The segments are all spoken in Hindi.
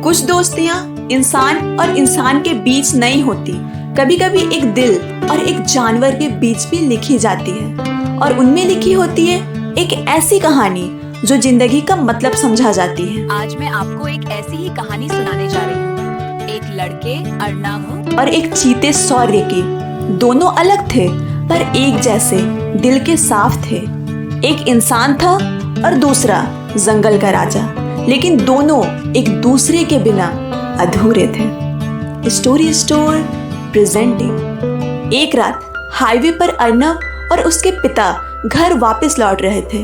कुछ दोस्तियां इंसान और इंसान के बीच नहीं होती, कभी कभी एक दिल और एक जानवर के बीच भी लिखी जाती है। और उनमें लिखी होती है एक ऐसी कहानी जो जिंदगी का मतलब समझा जाती है। आज मैं आपको एक ऐसी ही कहानी सुनाने जा रही हूँ। एक लड़के अर्नव और एक चीते शौर्य के, दोनों अलग थे पर एक जैसे दिल के साफ थे। एक इंसान था और दूसरा जंगल का राजा, लेकिन दोनों एक दूसरे के बिना अधूरे थे। Story store presenting. एक रात हाईवे पर अर्नव और उसके पिता घर वापस लौट रहे थे।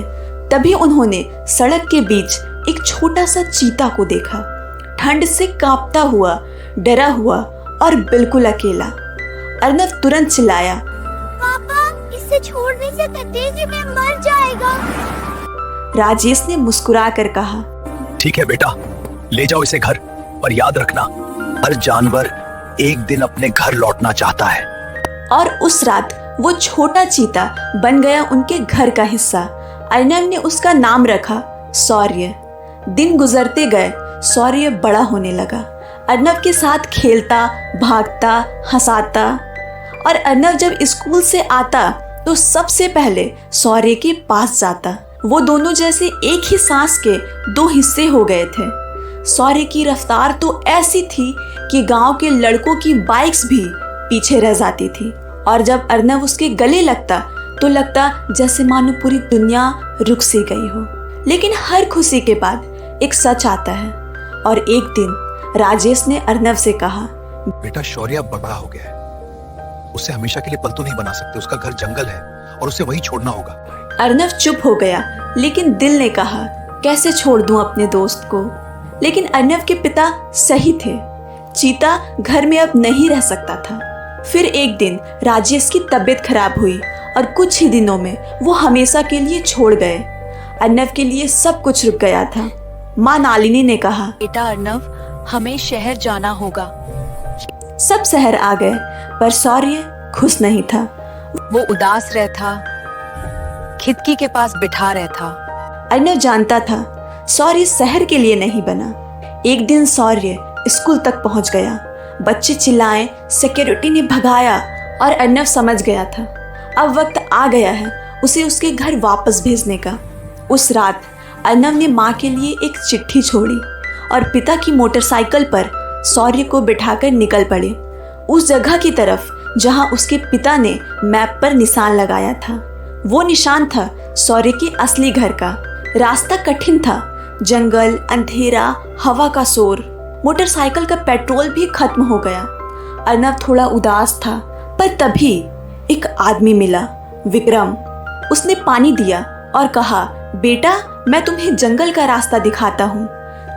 तभी उन्होंने सड़क के बीच एक छोटा सा चीता को देखा, ठंड से कांपता हुआ, डरा हुआ और बिल्कुल अकेला। अर्नव तुरंत चिल्लाया, पापा, इसे छोड़ने से तेजी में मर जाएगा। राजेश ने मुस्कुरा कर कहा, ठीक है बेटा, ले जाओ इसे घर, पर याद रखना हर जानवर एक दिन अपने घर लौटना चाहता है। और उस रात वो छोटा चीता बन गया उनके घर का हिस्सा। अर्नव ने उसका नाम रखा शौर्य। दिन गुजरते गए, शौर्य बड़ा होने लगा। अर्नव के साथ खेलता, भागता, हंसाता। और अर्नव जब स्कूल से आता तो सबसे पहले शौर्य के पास जाता। वो दोनों जैसे एक ही सांस के दो हिस्से हो गए थे। शौर्य की रफ्तार तो ऐसी थी कि गांव के लड़कों की बाइक्स भी पीछे रह जाती थी। और जब अर्नव उसके गले लगता तो लगता जैसे मानो पूरी दुनिया रुक सी गई हो। लेकिन हर खुशी के बाद एक सच आता है। और एक दिन राजेश ने अर्नव से कहा, बेटा, शौर्य अब बड़ा हो गया है, उसे हमेशा के लिए पलटू नहीं बना सकते। उसका घर जंगल है और उसे वहीं छोड़ना होगा। अर्नव चुप हो गया, लेकिन दिल ने कहा, कैसे छोड़ दूं अपने दोस्त को। लेकिन अर्नव के पिता सही थे। चीता घर में अब नहीं रह सकता था। फिर एक दिन राजेश की तबीयत खराब हुई और कुछ ही दिनों में वो हमेशा के लिए छोड़ गए। अर्नव के लिए सब कुछ रुक गया था। माँ नालिनी ने कहा, बेटा अर्नव, हमें शहर जाना होगा। सब शहर आ गए, पर शौर्य खुश नहीं था। वो उदास रहता, खिड़की के पास बिठा रहता। अर्नव जानता था शौर्य शहर के लिए नहीं बना। एक दिन शौर्य स्कूल तक पहुंच गया। बच्चे चिल्लाए, सिक्योरिटी ने भगाया और अर्नव समझ गया था अब वक्त आ गया है उसे उसके घर वापस भेजने का। उस रात अर्नव ने माँ के लिए एक चिट्ठी छोड़ी और पिता की मोटरसाइकिल पर शौर्य को बिठाकर निकल पड़े, उस जगह की तरफ जहाँ उसके पिता ने मैप पर निशान लगाया था। वो निशान था शौर्य के असली घर का। रास्ता कठिन था, जंगल, अंधेरा, हवा का शोर। मोटरसाइकिल का पेट्रोल भी खत्म हो गया। अर्नव थोड़ा उदास था, पर तभी एक आदमी मिला, विक्रम। उसने पानी दिया और कहा, बेटा, मैं तुम्हें जंगल का रास्ता दिखाता हूँ।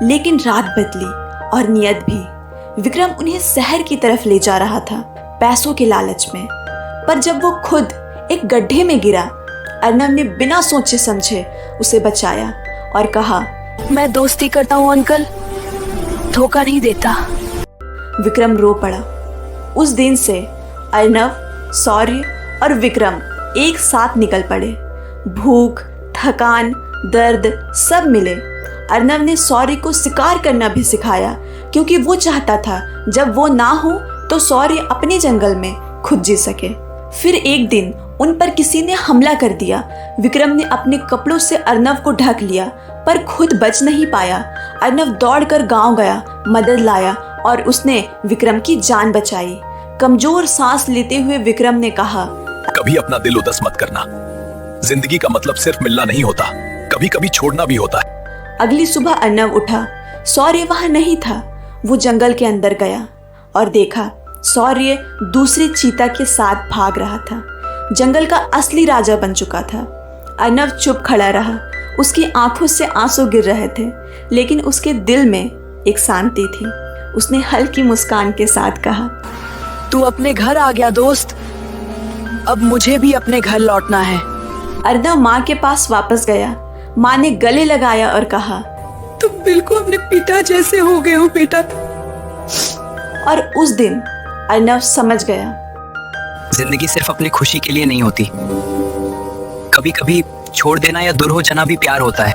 लेकिन रात बदली और नियत भी। विक्रम उन्हें शहर की तरफ ले जा रहा था, पैसों के लालच में। पर जब वो खुद एक गड्ढे में गिरा, अर्नव ने बिना सोचे समझे उसे बचाया और कहा, मैं दोस्ती करता हूँ अंकल, धोखा नहीं देता। विक्रम रो पड़ा। उस दिन से अर्नव, शौर्य और विक्रम एक साथ निकल पड़े। भूख, थकान, दर्द सब मिले। अर्नव ने शौर्य को शिकार करना भी सिखाया, क्योंकि वो चाहता था जब वो ना हो तो शौर्य अपने जंगल में खुद जी सके। फिर एक दिन उन पर किसी ने हमला कर दिया। विक्रम ने अपने कपड़ों से अर्नव को ढक लिया, पर खुद बच नहीं पाया। अर्नव दौड़कर गांव गया, मदद लाया और उसने विक्रम की जान बचाई। कमजोर सांस लेते हुए विक्रम ने कहा, कभी अपना दिल उदास मत करना। जिंदगी का मतलब सिर्फ मिलना नहीं होता, कभी कभी छोड़ना भी होता है। अगली सुबह अर्नव उठा, शौर्य वहां नहीं था। वो जंगल के अंदर गया और देखा शौर्य दूसरे चीता के साथ भाग रहा था। जंगल का असली राजा बन चुका था। अर्नव चुप खड़ा रहा। उसकी आंखों से आंसू गिर रहे थे, लेकिन उसके दिल में एक शांति थी। उसने हल्की मुस्कान के साथ कहा, तू अपने घर आ गया दोस्त, अब मुझे भी अपने घर लौटना है। अर्नव माँ के पास वापस गया। माँ ने गले लगाया और कहा, तुम बिल्कुल अपने पिता जैसे हो गए हो बेटा। और उस दिन अर्नव समझ गया, जिंदगी सिर्फ अपनी खुशी के लिए नहीं होती, कभी कभी छोड़ देना या दूर हो जाना भी प्यार होता है।